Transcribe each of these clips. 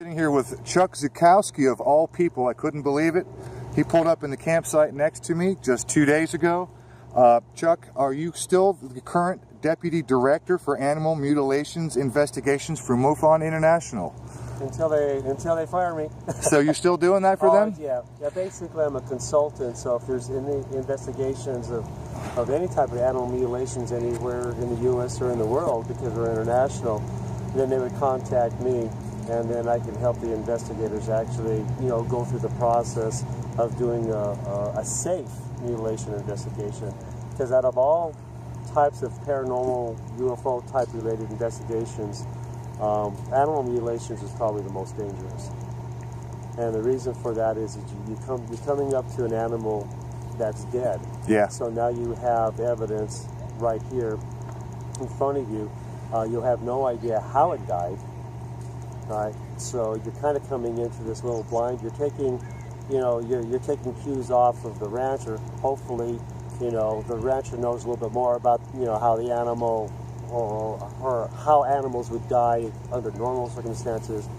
Sitting here with Chuck Zukowski, of all people. I couldn't believe it. He pulled up in the campsite next to me just 2 days ago. Chuck, are you still the current Deputy Director for Animal Mutilations Investigations for MUFON International? Until they fire me. So you're still doing that for them? Yeah. Basically, I'm a consultant. So if there's any investigations of any type of animal mutilations anywhere in the U.S. or in the world, because we're international, then they would contact me, and then I can help the investigators actually, go through the process of doing a safe mutilation investigation. Because out of all types of paranormal, UFO type related investigations, animal mutilations is probably the most dangerous. And the reason for that is that you're coming up to an animal that's dead. Yeah. So now you have evidence right here in front of you. You'll have no idea how it died. Right? So you're kind of coming into this little blind. You're taking, you're taking cues off of the rancher. Hopefully, the rancher knows a little bit more about, how the animal or how animals would die under normal circumstances.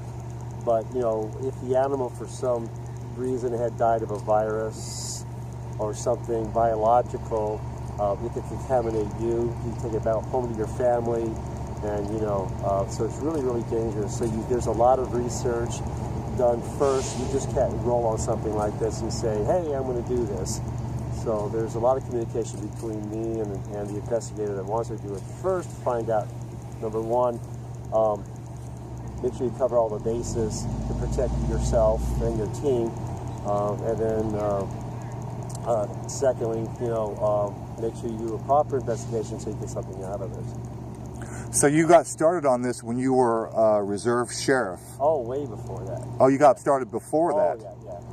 But, if the animal for some reason had died of a virus or something biological, it could contaminate you. You take it back home to your family. And so it's really, really dangerous. So there's a lot of research done first. You just can't roll on something like this and say, hey, I'm going to do this. So there's a lot of communication between me and the investigator that wants to do it first. Find out, number one, make sure you cover all the bases to protect yourself and your team. And then secondly, make sure you do a proper investigation so you get something out of it. So you got started on this when you were a reserve sheriff? Oh, way before that. Oh, you got started before that?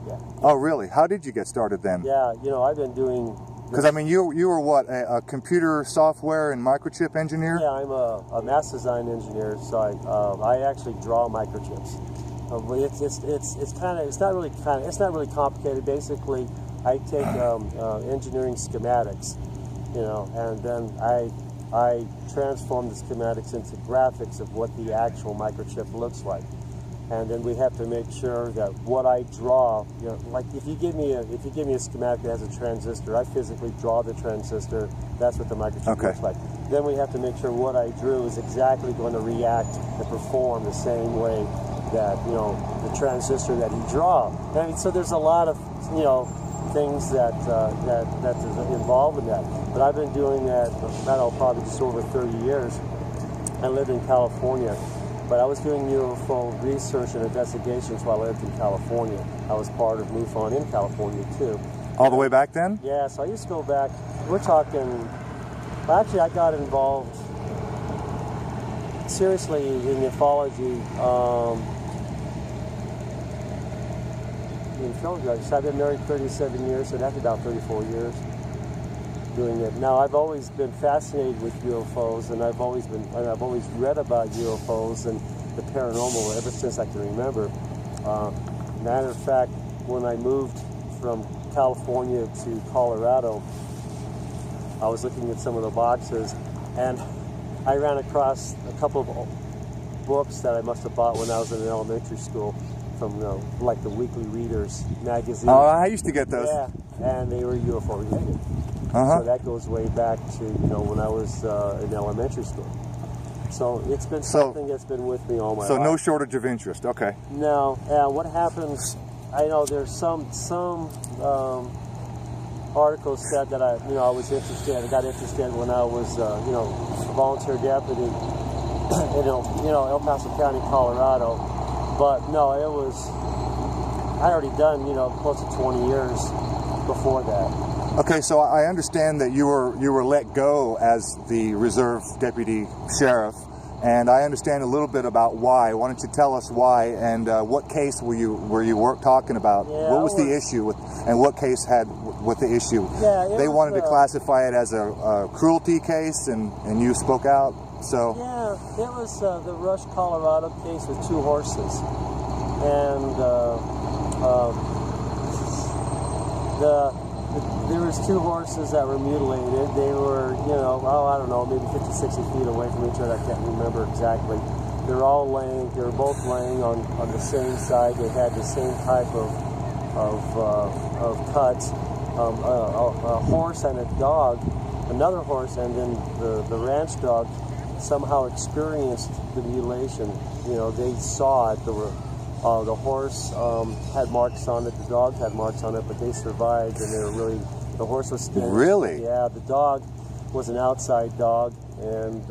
Yeah. Oh, really? How did you get started then? Yeah, I've been doing... Because, I mean, you were what, a computer software and microchip engineer? Yeah, I'm a mass design engineer, so I actually draw microchips. It's not really complicated. Basically, I take engineering schematics, and then I transform the schematics into graphics of what the actual microchip looks like. And then we have to make sure that what I draw, like if you give me a schematic that has a transistor, I physically draw the transistor. That's what the microchip looks like. Then we have to make sure what I drew is exactly going to react and perform the same way that the transistor that you draw. And so there's a lot of things that's involved in that. But I've been doing that probably just over 30 years. I lived in California. But I was doing UFO research and investigations while I lived in California. I was part of MUFON in California, too. All the way back then? Yeah, so I used to go back. We're talking... Actually, I got involved seriously in ufology in Philadelphia. So I've been married 37 years, so that's about 34 years doing it. Now, I've always been fascinated with UFOs, and I've always read about UFOs and the paranormal ever since I can remember. Matter of fact, when I moved from California to Colorado, I was looking at some of the boxes, and I ran across a couple of books that I must have bought when I was in elementary school from like the Weekly Readers magazine. Oh, I used to get those. Yeah, and they were UFO related. So that goes way back to, when I was in elementary school. So it's been something that's been with me all my life. So no shortage of interest, okay. No, what happens, I know there's some articles said that I was interested, I got interested when I was, a volunteer deputy in El Paso County, Colorado. But no, I already done, close to 20 years before that. Okay, so I understand that you were let go as the reserve deputy sheriff, and I understand a little bit about why. Why don't you tell us why, and what case were you talking about? Yeah, what was the issue and what case had with the issue? Yeah, they wanted to classify it as a cruelty case, and you spoke out. So yeah, it was the Rush, Colorado case with 2 horses, and there was 2 horses that were mutilated. They were, I don't know, maybe 50, 60 feet away from each other. I can't remember exactly. they're all laying. They were both laying on the same side. They had the same type of cuts. A horse and a dog, another horse, and then the ranch dog somehow experienced the mutilation. You know, they saw it. There were the horse had marks on it. The dog had marks on it, but they survived, and they were really. The horse was skinned. Really? Yeah. The dog was an outside dog and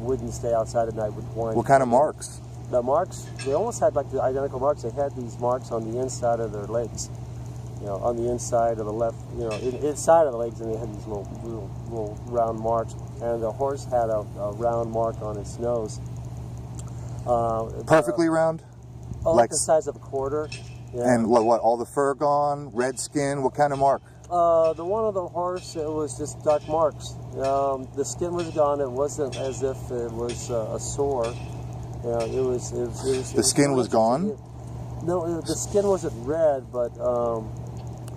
wouldn't stay outside at night. Would whine. What kind of marks? The marks, they almost had like the identical marks. They had these marks on the inside of their legs. You know, on the inside of the left, you know, inside of the legs, and they had these little round marks. And the horse had a round mark on its nose. Perfectly round? Like the size of a quarter. Yeah. And what, all the fur gone, red skin, what kind of mark? The one of the horse, it was just dark marks. The skin was gone. It wasn't as if it was a sore. The skin was gone? No, the skin wasn't red, but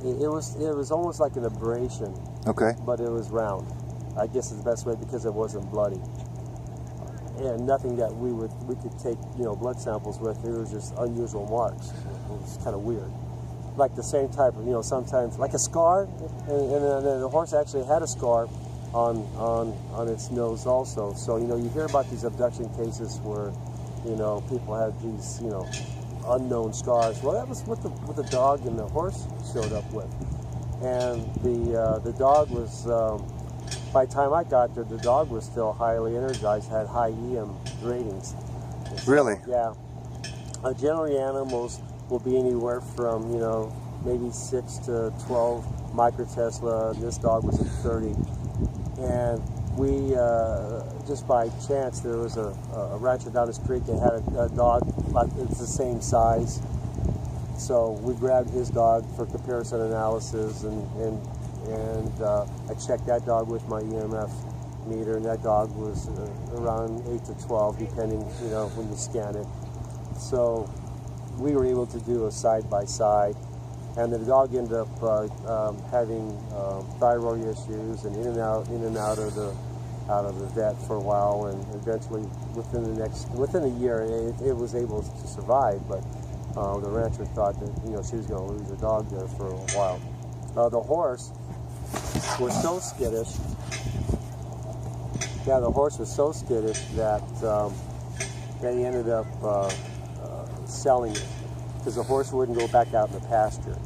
it was almost like an abrasion. Okay. But it was round. I guess is the best way, because it wasn't bloody. And nothing that we could take, you know, blood samples with. It was just unusual marks. It was kind of weird. Like the same type of, you know, sometimes like a scar, and the horse actually had a scar on its nose also. So, you know, you hear about these abduction cases where, you know, people have these, you know, unknown scars. Well, that was what the dog and the horse showed up with. And the dog was, by the time I got there, the dog was still highly energized, had high EM ratings. So, really? Yeah. Generally, animals will be anywhere from, you know, maybe 6 to 12 microtesla. This dog was at 30. And we, just by chance, there was a rancher down the street that had a dog, like it's the same size. So we grabbed his dog for comparison analysis, and I checked that dog with my EMF meter, and that dog was around 8 to 12, depending, you know, when you scan it. So we were able to do a side-by-side, and the dog ended up having thyroid issues, and in and out of the vet for a while, and eventually within a year it was able to survive. But the rancher thought that, you know, she was going to lose her dog there for a while. The horse was so skittish. Yeah, the horse was so skittish that they ended up selling it, because the horse wouldn't go back out in the pasture,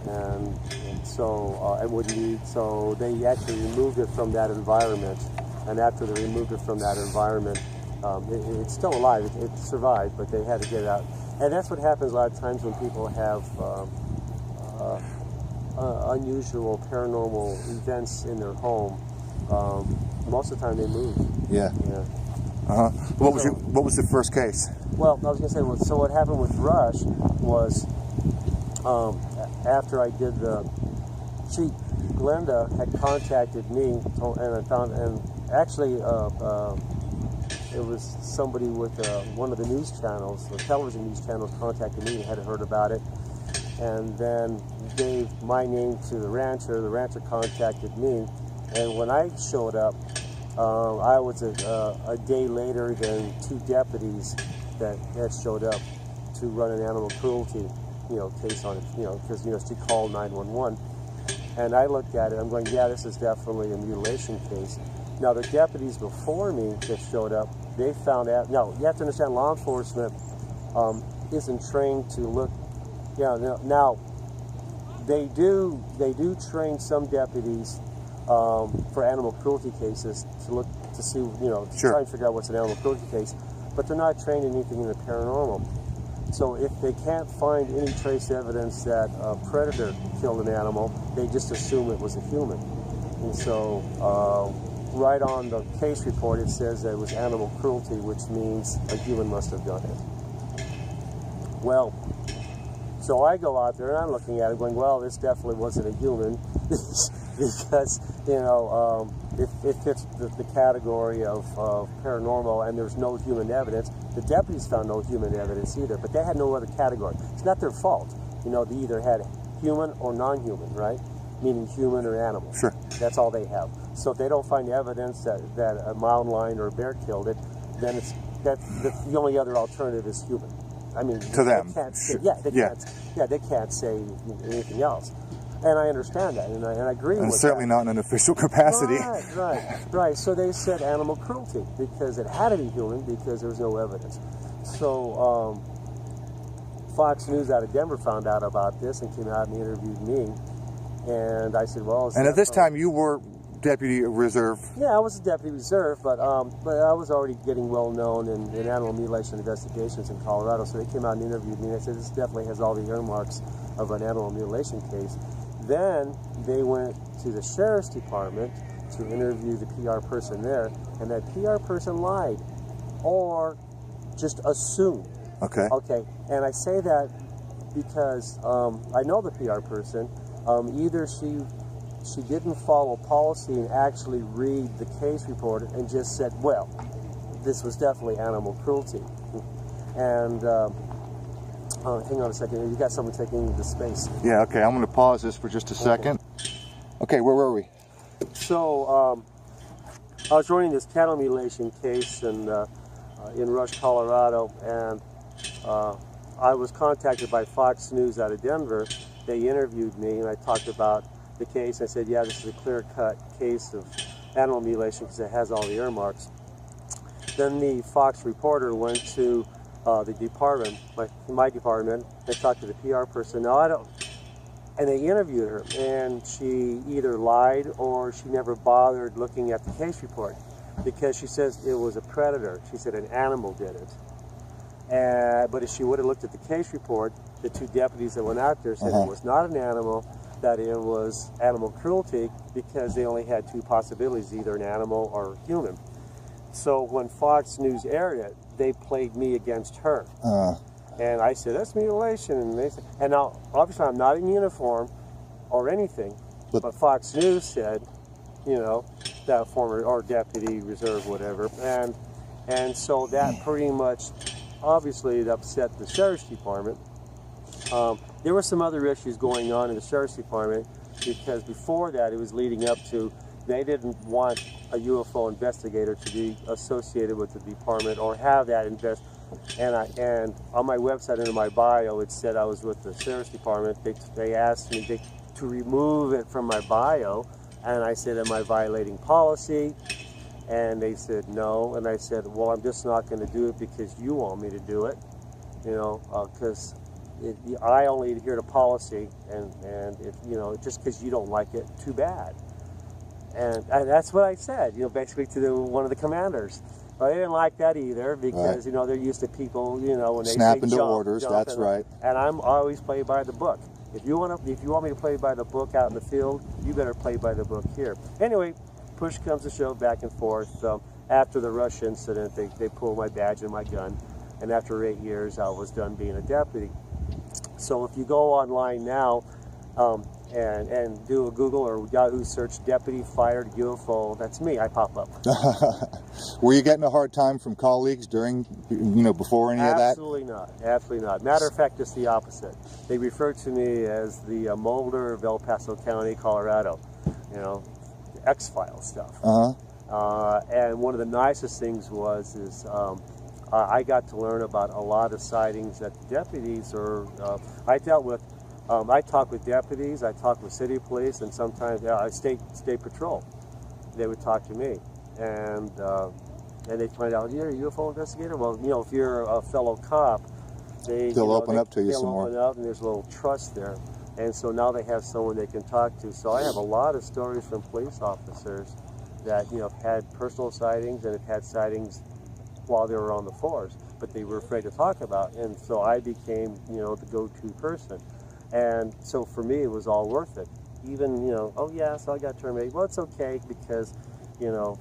and so it wouldn't eat. So they actually removed it from that environment, and after they removed it from that environment, it's still alive. It survived, but they had to get it out. And that's what happens a lot of times when people have unusual paranormal events in their home. Most of the time they move. Yeah. Yeah. Uh-huh. What was the first case? Well, I was going to say, so what happened with Rush was, after I did Glenda had contacted me, and actually it was somebody with one of the news channels, the television news channels, contacted me and had heard about it, and then gave my name to the rancher contacted me, and when I showed up, I was a day later than 2 deputies that had showed up to run an animal cruelty, you know, case on it, you know, because, you know, she called 911. And I looked at it, I'm going, yeah, this is definitely a mutilation case. Now, the deputies before me that showed up, they found out, now, you have to understand, law enforcement isn't trained to look, now, they do train some deputies for animal cruelty cases to see, you know, to try and figure out what's an animal cruelty case, but they're not trained in anything in the paranormal. So if they can't find any trace evidence that a predator killed an animal, they just assume it was a human. And so right on the case report it says that it was animal cruelty, which means a human must have done it. Well, so I go out there and I'm looking at it going, well, this definitely wasn't a human because, you know, it fits the category of paranormal, and there's no human evidence. The deputies found no human evidence either, but they had no other category. It's not their fault. You know, they either had human or non-human, right? Meaning human or animal. Sure. That's all they have. So if they don't find evidence that a mountain lion or a bear killed it, then the only other alternative is human. I mean, to them, they can't say, they can't say anything else, and I understand that, and I agree with that. And certainly not in an official capacity. Right. So they said animal cruelty because it had to be human because there was no evidence. So Fox News out of Denver found out about this and came out and interviewed me, and I said, well. And at this time, you were Deputy Reserve. Yeah, I was a Deputy Reserve, but I was already getting well known in Animal Mutilation Investigations in Colorado, so they came out and interviewed me, and I said, this definitely has all the earmarks of an animal mutilation case. Then they went to the Sheriff's Department to interview the PR person there, and that PR person lied, or just assumed. Okay. Okay, and I say that because I know the PR person. Either she didn't follow policy and actually read the case report and just said, well, this was definitely animal cruelty. And hang on a second, you got someone taking the space. Yeah, okay, I'm going to pause this for just a second. Okay, where were we? So I was running this cattle mutilation case in Rush, Colorado, and I was contacted by Fox News out of Denver. They interviewed me, and I talked about the case. I said, yeah, this is a clear-cut case of animal mutilation because it has all the earmarks. Then the Fox reporter went to the department, my department, and talked to the PR person. And they interviewed her, and she either lied or she never bothered looking at the case report because she says it was a predator. She said an animal did it. But if she would have looked at the case report, the two deputies that went out there said it was not an animal, that it was animal cruelty because they only had two possibilities, either an animal or human. So when Fox News aired it, they played me against her. And I said, that's mutilation. And they said, and now, obviously, I'm not in uniform or anything, but Fox News said, you know, that former, or deputy reserve, whatever. And so that pretty much, obviously, it upset the Sheriff's Department. There were some other issues going on in the Sheriff's Department because before that, it was leading up to, they didn't want a UFO investigator to be associated with the department or have that and on my website under my bio, it said I was with the Sheriff's Department. They asked me to remove it from my bio, and I said, am I violating policy? And they said no, and I said, well, I'm just not going to do it because you want me to do it, you know, because I only adhere to policy, and if, you know, just because you don't like it, too bad. And that's what I said, you know, basically to one of the commanders. But I didn't like that either because, you know, they're used to people, you know, when they snap say into jump, orders, that's right. And I'm always play by the book. If you want me to play by the book out in the field, you better play by the book here. Anyway, push comes to shove, back and forth. After the Rush incident, they pulled my badge and my gun. And after 8 years, I was done being a deputy. So if you go online now and do a Google or Yahoo search, deputy fired UFO, that's me, I pop up. Were you getting a hard time from colleagues during, you know, before any of that? Absolutely not, absolutely not. Matter of fact, it's the opposite. They refer to me as the Mulder of El Paso County, Colorado, you know, X-Files stuff. And one of the nicest things is I got to learn about a lot of sightings that the deputies I dealt with. I talk with deputies, I talk with city police, and sometimes state patrol. They would talk to me, and they'd find out, you're a UFO investigator? Well, you know, if you're a fellow cop, they'll open up to you some more. They'll open up, and there's a little trust there. And so now they have someone they can talk to. So I have a lot of stories from police officers that, you know, have had personal sightings and have had sightings while they were on the force, but they were afraid to talk about. And so I became, you know, the go-to person. And so for me, it was all worth it. Even, you know, oh yeah, so I got terminated. Well, it's okay because, you know,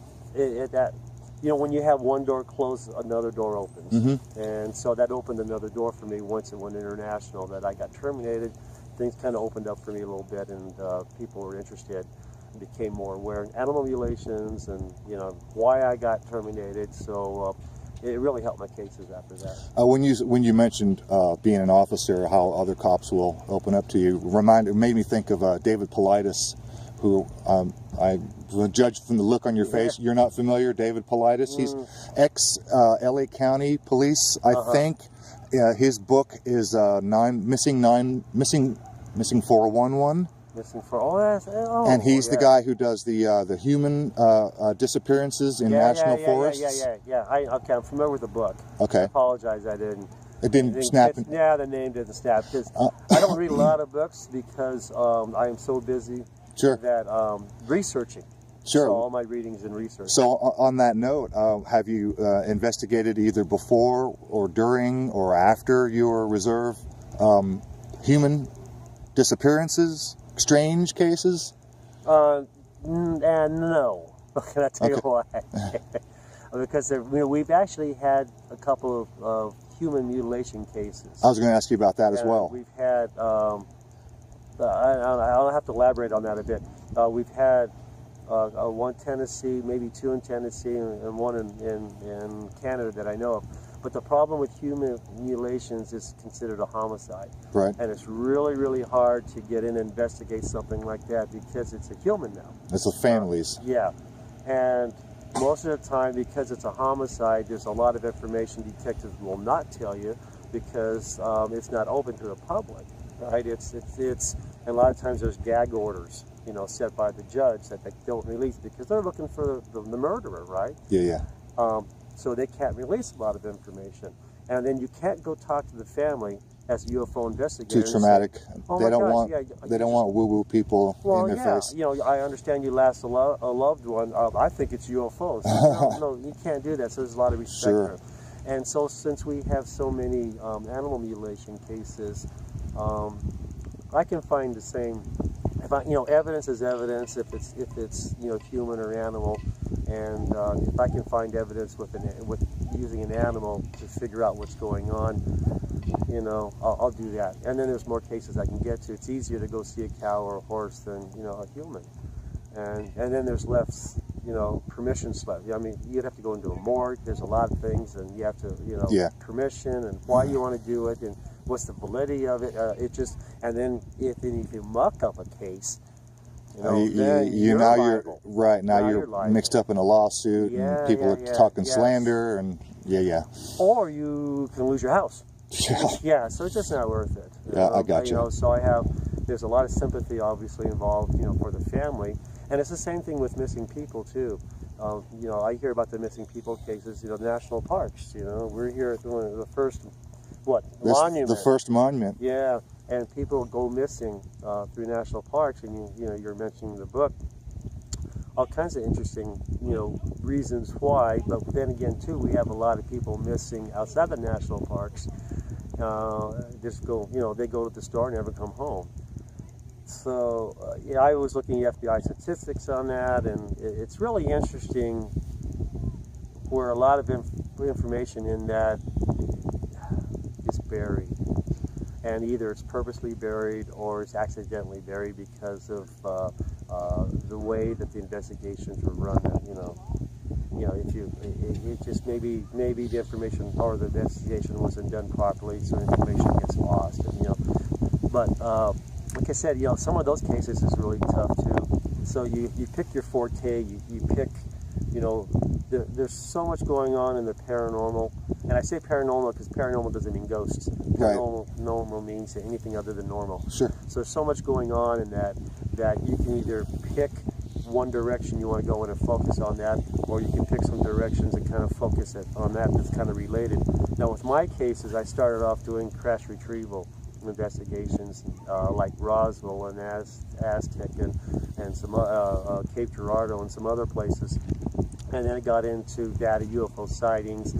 when you have one door closed, another door opens. And so that opened another door for me once it went international, that I got terminated. Things kind of opened up for me a little bit, and people were interested and became more aware of animal mutilations and, you know, why I got terminated. So it really helped my cases after that. When you mentioned being an officer, how other cops will open up to you, it made me think of David Paulides, who I judge from the look on your face, you're not familiar. David Politis, he's ex LA County Police, I think. His book is Missing 411. Missing for And he's the guy who does the human disappearances in national forests. Okay, I'm familiar with the book. Okay. I apologize, I didn't. It didn't snap. Yeah, the name didn't snap because I don't read a lot of books because I am so busy that researching. Sure. So all my readings and research. So on that note, have you investigated either before or during or after your reserve human disappearances, strange cases? And no. Can I tell you why? Because we've actually had a couple of human mutilation cases. I was going to ask you about that as well. We've had, I'll have to elaborate on that a bit. We've had one Tennessee, maybe two in Tennessee, and one in Canada that I know of. But the problem with human mutilations is considered a homicide. Right. And it's really, really hard to get in and investigate something like that because it's a human now. It's the families. Yeah. And most of the time, because it's a homicide, there's a lot of information detectives will not tell you because it's not open to the public, right? It's and a lot of times there's gag orders, set by the judge that they don't release because they're looking for the murderer, right? Yeah. So they can't release a lot of information. And then you can't go talk to the family as a UFO investigator. Too traumatic. Say, they don't want woo-woo people in their face. I understand you lost a loved one. I think it's UFOs. No, you can't do that. So there's a lot of respect there. And so since we have so many animal mutilation cases, I can find the same. Evidence is evidence if it's human or animal, and if I can find evidence with using an animal to figure out what's going on, I'll do that. And then there's more cases I can get to. It's easier to go see a cow or a horse than a human, and then there's less permission slip. I mean, you'd have to go into a morgue. There's a lot of things, and you have to permission and why you want to do it and what's the validity of it. And then if you muck up a case, then you're liable. Now you're mixed up in a lawsuit, and people are talking slander, and or you can lose your house. So it's just not worth it. I got you. So there's a lot of sympathy obviously involved, for the family, and it's the same thing with missing people too. I hear about the missing people cases, national parks. We're here at the first monument. The first monument. Yeah, and people go missing through national parks, and you're mentioning the book. All kinds of interesting, reasons why. But then again, too, we have a lot of people missing outside the national parks. They go to the store and never come home. So, I was looking at FBI statistics on that, and it's really interesting where a lot of information in that is buried. And either it's purposely buried or it's accidentally buried because of the way that the investigations were run. It just maybe the information or the investigation wasn't done properly, so information gets lost. But like I said, some of those cases is really tough too. So you pick your forte, you pick. There's so much going on in the paranormal, and I say paranormal because paranormal doesn't mean ghosts. Paranormal means anything other than normal. Sure. So there's so much going on in that you can either pick one direction you want to go in and focus on that, or you can pick some directions and kind of focus on that that's kind of related. Now with my cases, I started off doing crash retrieval investigations like Roswell and Aztec and some Cape Girardeau and some other places. And then it got into data UFO sightings,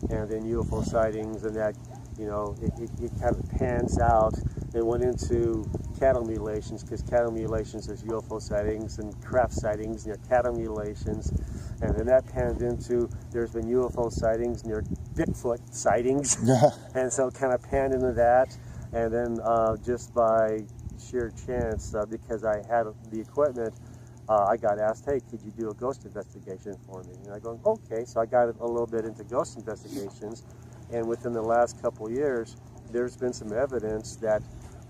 and then UFO sightings, and that, it kind of pans out. It went into cattle mutilations, because cattle mutilations, there's UFO sightings, and craft sightings near cattle mutilations. And then that panned into, there's been UFO sightings near Bigfoot sightings. And so it kind of panned into that. And then just by sheer chance, because I had the equipment, I got asked, hey, could you do a ghost investigation for me? And I go, okay. So I got a little bit into ghost investigations, and within the last couple of years, there's been some evidence that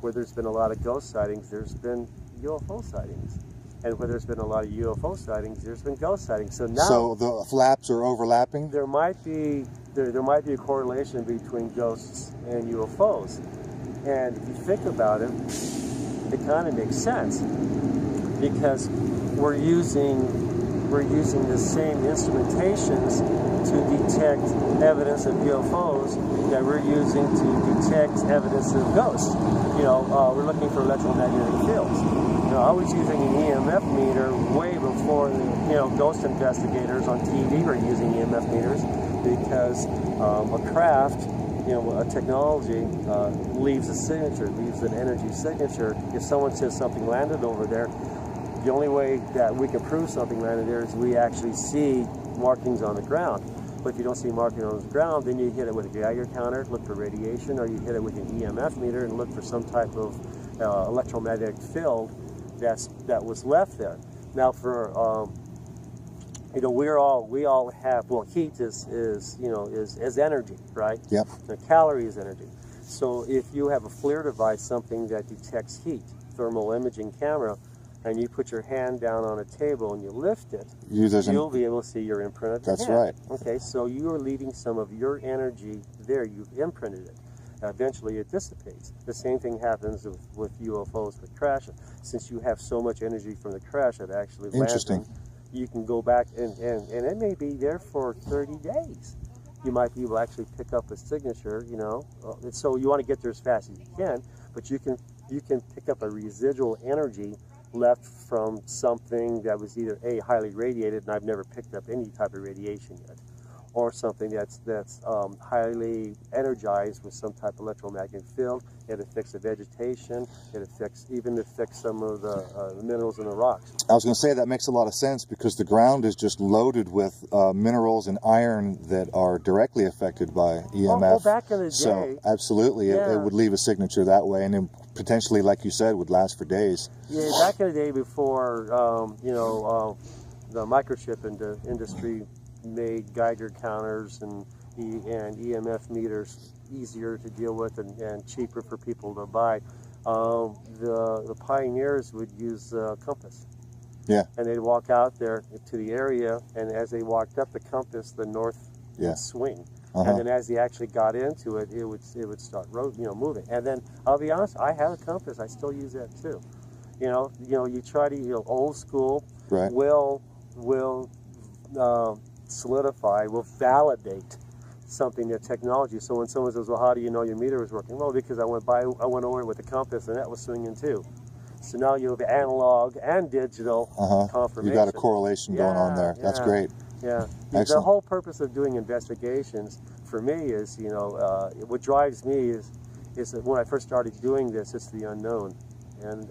where there's been a lot of ghost sightings, there's been UFO sightings. And where there's been a lot of UFO sightings, there's been ghost sightings. So now, so the flaps are overlapping. there might be a correlation between ghosts and UFOs. And if you think about it, it kind of makes sense, because we're using the same instrumentations to detect evidence of UFOs that we're using to detect evidence of ghosts. We're looking for electromagnetic fields. I was using an EMF meter way before ghost investigators on TV were using EMF meters, because a craft, a technology leaves a signature, leaves an energy signature. If someone says something landed over there, the only way that we can prove something landed there is we actually see markings on the ground. But if you don't see markings on the ground, then you hit it with a Geiger counter, look for radiation, or you hit it with an EMF meter and look for some type of electromagnetic field that was left there. Now, for we all have, well, heat is energy, right? Yep. The calorie is energy. So if you have a FLIR device, something that detects heat, thermal imaging camera, and you put your hand down on a table and you lift it, you'll be able to see your imprint of the hand. That's right. Okay, so you are leaving some of your energy there. You've imprinted it. Eventually it dissipates. The same thing happens with UFOs with crashes. Since you have so much energy from the crash that actually lands them, you can go back and it may be there for 30 days. You might be able to actually pick up a signature, so you want to get there as fast as you can, but you can pick up a residual energy left from something that was either highly radiated, and I've never picked up any type of radiation yet, or something that's highly energized with some type of electromagnetic field. It affects the vegetation. It affects some of the minerals in the rocks. I was going to say that makes a lot of sense, because the ground is just loaded with minerals and iron that are directly affected by EMF. Well, back in the day, so absolutely, it would leave a signature that way, and then potentially, like you said, would last for days. Yeah, back in the day before the microchip industry made Geiger counters and EMF meters easier to deal with and cheaper for people to buy. The pioneers would use a compass. Yeah. And they'd walk out there to the area, and as they walked up the compass, the north would swing. And then as they actually got into it, it would start moving. And then I'll be honest, I have a compass. I still use that too. You try to old school. Right. Will solidify, will validate something, that technology. So when someone says, well, how do you know your meter is working? Well, because I went over with the compass and that was swinging too. So now you have analog and digital confirmation. You got a correlation going on there. That's great. Yeah. Excellent. The whole purpose of doing investigations for me is, what drives me is that when I first started doing this, it's the unknown, and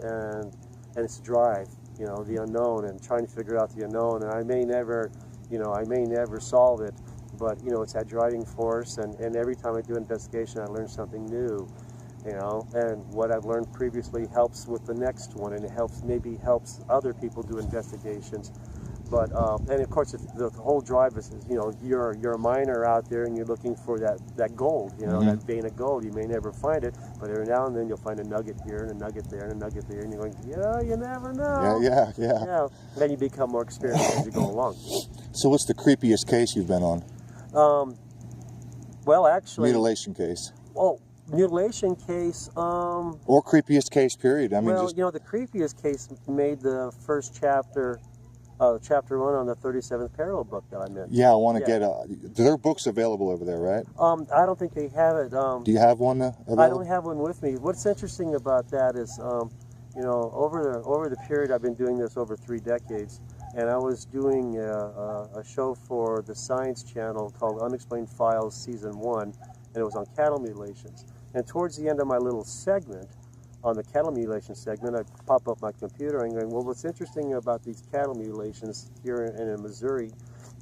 it's drive, the unknown, and trying to figure out the unknown. And I may never solve it, but it's that driving force. And every time I do an investigation, I learn something new, and what I've learned previously helps with the next one, and it helps other people do investigations. But and of course, the whole drive is, you're a miner out there and you're looking for that gold, that vein of gold. You may never find it, but every now and then you'll find a nugget here and a nugget there and a nugget there, and you're going, you never know. Yeah. Then you become more experienced as you go along. So what's the creepiest case you've been on? Well, actually, mutilation case. Oh, mutilation case. Or creepiest case, period. I mean, the creepiest case made the first chapter. Chapter 1 on the 37th parallel book that I'm in. Yeah, I want to get there are books available over there, right? I don't think they have it. Do you have one available? I don't have one with me. What's interesting about that is, over the period I've been doing this over 3 decades, and I was doing a show for the Science Channel called Unexplained Files Season 1, and it was on cattle mutilations. And towards the end of my little segment, on the cattle mutilation segment, I pop up my computer and going, well, what's interesting about these cattle mutilations here in Missouri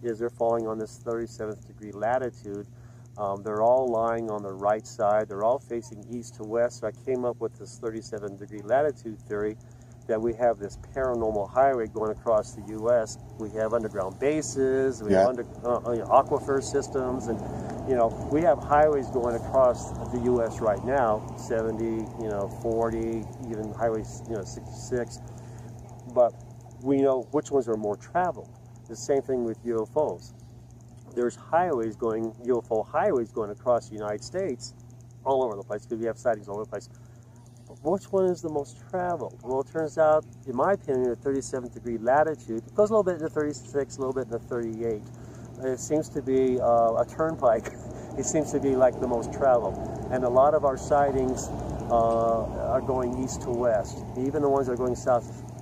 is they're falling on this 37th degree latitude. They're all lying on the right side. They're all facing east to west. So I came up with this 37 degree latitude theory, that we have this paranormal highway going across the U.S. We have underground bases, we have aquifer systems, and we have highways going across the U.S. right now, 70, 40, even Highway 66. But we know which ones are more traveled. The same thing with UFOs. There's highways going, UFO highways going across the United States, all over the place, because we have sightings all over the place. But which one is the most traveled? Well, it turns out, in my opinion, at 37th degree latitude, it goes a little bit in the 36, a little bit in the 38. It seems to be a turnpike. It seems to be like the most traveled. And a lot of our sightings are going east to west. Even the ones that are going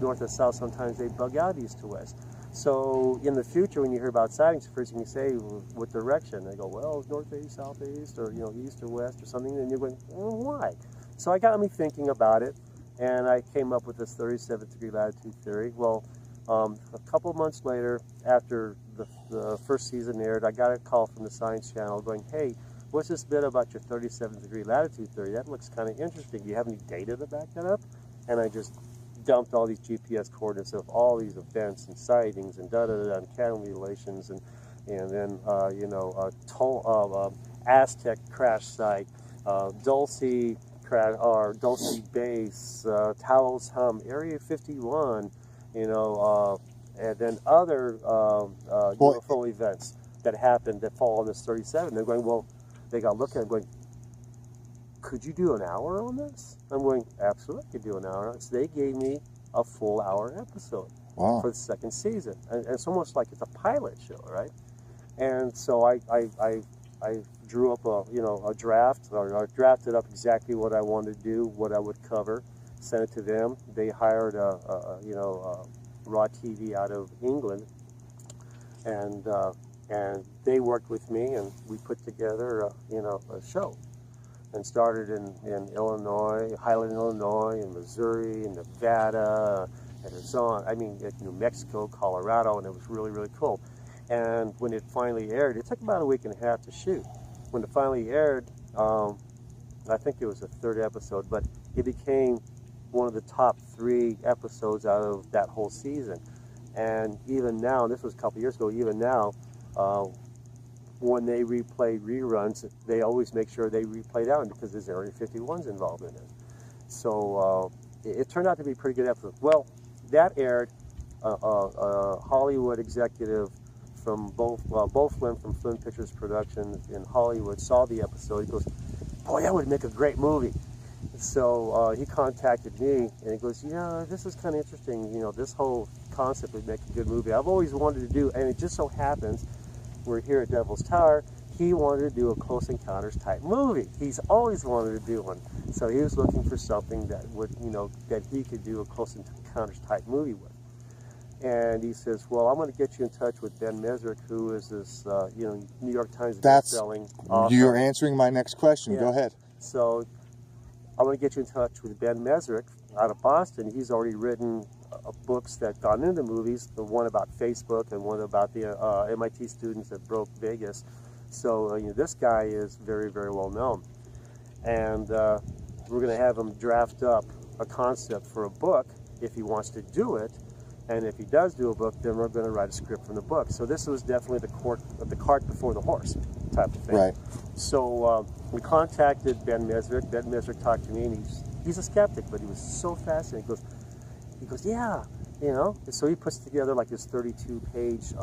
north to south, sometimes they bug out east to west. So in the future, when you hear about sightings, the first thing you say, what direction? They go, well, northeast, southeast, or east or west or something. And you're going, well, why? So I got me thinking about it, and I came up with this 37th degree latitude theory. Well, a couple of months later, after the first season aired, I got a call from the Science Channel going, hey, what's this bit about your 37th degree latitude theory? That looks kind of interesting. Do you have any data to back that up? And I just dumped all these GPS coordinates of all these events and sightings and and animal mutilations and then Aztec crash site, Dulce crash or Dulce base, Taos Hum, Area 51, and then other UFO events that happened that fall on this 37. They're going, well, they got looking at it going, could you do an hour on this? I'm going, absolutely, I could do an hour. So they gave me a full hour episode for the second season. And it's almost like it's a pilot show, right? And so I drew up a draft, or I drafted up exactly what I wanted to do, what I would cover, sent it to them. They hired Raw TV out of England, and they worked with me, and we put together a show. And started in Illinois, Highland, Illinois, and Missouri, and Nevada, and Arizona. I mean, New Mexico, Colorado, and it was really, really cool. And when it finally aired, it took about a week and a half to shoot. When it finally aired, I think it was the third episode, but it became one of the top 3 episodes out of that whole season. And even now, and this was a couple years ago, even now, when they replay reruns, they always make sure they replay that one because there's Area 51's involved in it. So it turned out to be a pretty good episode. Well, that aired. A Hollywood executive from Bo Flynn from Flynn Pictures Productions in Hollywood saw the episode. He goes, boy, that would make a great movie. So he contacted me, and he goes, this is kind of interesting. This whole concept would make a good movie. I've always wanted to do, and it just so happens, we're here at Devil's Tower, he wanted to do a Close Encounters type movie. He's always wanted to do one. So he was looking for something that would, that he could do a Close Encounters type movie with. And he says, well, I'm going to get you in touch with Ben Mesrick, who is this, New York Times best-selling author. You're answering my next question. Yeah. Go ahead. So I'm going to get you in touch with Ben Mesrick out of Boston. He's already written books that got into movies, the one about Facebook and one about the MIT students that broke Vegas. So this guy is very, very well known. And we're going to have him draft up a concept for a book if he wants to do it. And if he does do a book, then we're going to write a script from the book. So this was definitely the cart before the horse type of thing. Right. So we contacted Ben Mesrick. Ben Mesrick talked to me, and he's a skeptic, but he was so fascinated. He goes, yeah, So he puts together like this 32-page,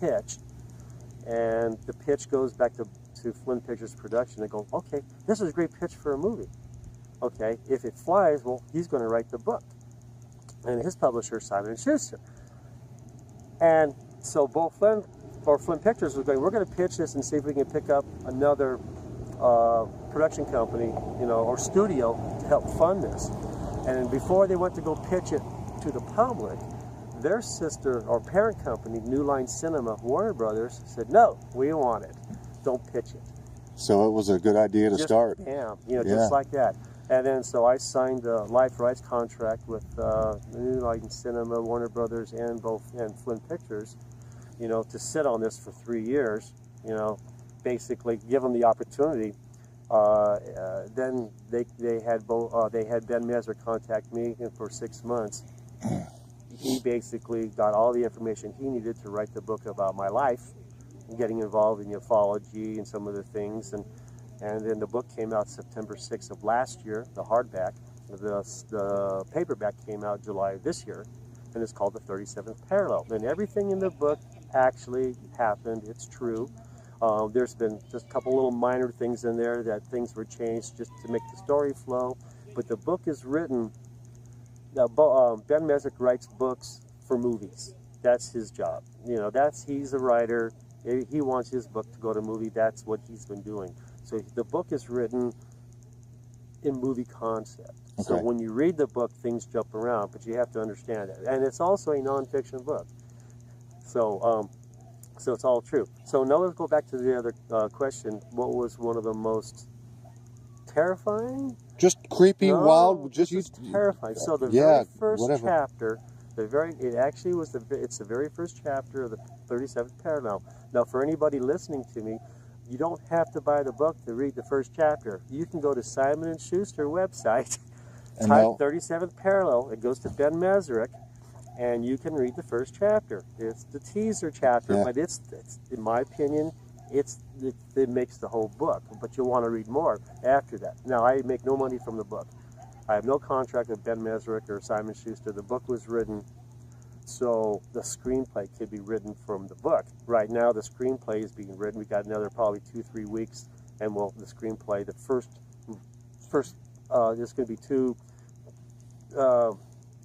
pitch, and the pitch goes back to Flynn Pictures Production. They go, okay, this is a great pitch for a movie. Okay, if it flies, well, he's going to write the book. And his publisher, Simon & Schuster. And so both Flynn Pictures was going, we're going to pitch this and see if we can pick up another production company, or studio to help fund this. And before they went to go pitch it to the public, their sister or parent company, New Line Cinema, Warner Brothers, said, no, we want it. Don't pitch it. So it was a good idea to start. Yeah, just like that. And then so I signed a life rights contract with New Line Cinema, Warner Brothers, and Flynn Pictures, to sit on this for 3 years, basically give them the opportunity. Then they had Ben Mesrick contact me for 6 months. He basically got all the information he needed to write the book about my life, getting involved in ufology and some other things, and then the book came out September 6th of last year, the hardback. The paperback came out July of this year. and it's called the 37th Parallel. And everything in the book actually happened. It's true. There's been just a couple little minor things in there that things were changed just to make the story flow. But the book is written. Ben Mezrich writes books for movies. That's his job. You know, he's a writer. He wants his book to go to movie. That's what he's been doing. So the book is written in movie concept. Okay. So when you read the book, things jump around, but you have to understand it. And it's also a nonfiction book. So, so it's all true. So now let's go back to the other question. What was one of the most terrifying? Just creepy, no, wild. Just terrifying. So the very first chapter, it's the very first chapter of the 37th Parallel. Now, for anybody listening to me, you don't have to buy the book to read the first chapter. You can go to Simon & Schuster website, type 37th Parallel. It goes to Ben Mezrich, and you can read the first chapter. It's the teaser chapter, but it's in my opinion, it makes the whole book. But you'll want to read more after that. Now, I make no money from the book. I have no contract with Ben Mezrich or Simon & Schuster. The book was written so the screenplay could be written from the book. Right now, the screenplay is being written. We got another probably 2-3 weeks, and the screenplay. The first, there's going to be two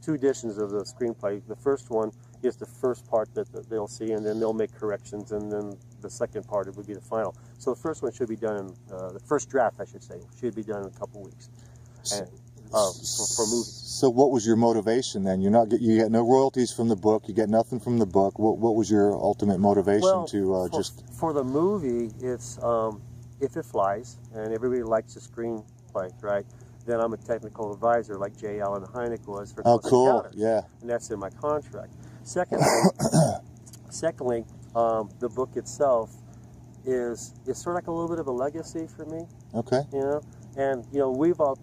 editions of the screenplay. The first one is the first part that they'll see, and then they'll make corrections, and then the second part would be the final. So the first one should be done, the first draft, I should say, should be done in a couple weeks. And, for movies. So what was your motivation then? You get no royalties from the book. You get nothing from the book. What was your ultimate motivation for the movie? It's if it flies and everybody likes the screenplay, right? Then I'm a technical advisor like J. Allen Hynek was for Close Encounters. Yeah, and that's in my contract. Secondly, the book itself is sort of like a little bit of a legacy for me. Okay. You know. And, you know,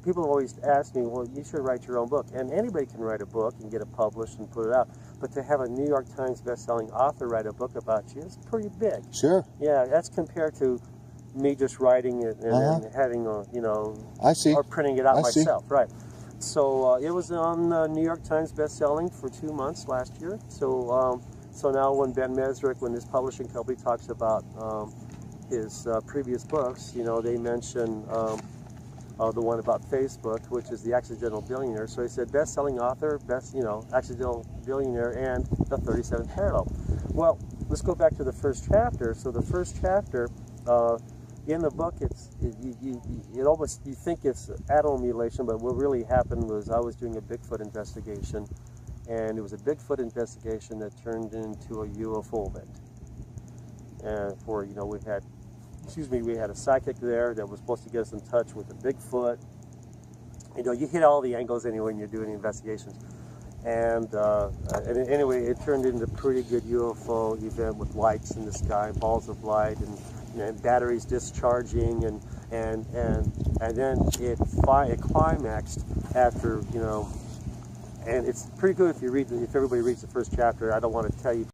people have always asked me, well, you should write your own book. And anybody can write a book and get it published and put it out. But to have a New York Times best-selling author write a book about you is pretty big. Sure. Yeah, that's compared to me just writing it and having a, you know, or printing it out myself. Right. So it was on New York Times best-selling for 2 months last year. So, so now when Ben Mezrich, when his publishing company talks about his previous books, you know, they mention... the one about Facebook, which is the Accidental Billionaire. So he said best-selling author, Accidental Billionaire, and the 37th Parallel. Well, let's go back to the first chapter. So the first chapter in the book, you think it's animal mutilation, but what really happened was I was doing a Bigfoot investigation, and it was a Bigfoot investigation that turned into a UFO event. And we had a psychic there that was supposed to get us in touch with a Bigfoot. You know, you hit all the angles anyway when you're doing investigations. And anyway, it turned into a pretty good UFO event with lights in the sky, balls of light, and batteries discharging, and then it climaxed after, you know, and it's pretty good if everybody reads the first chapter. I don't want to tell you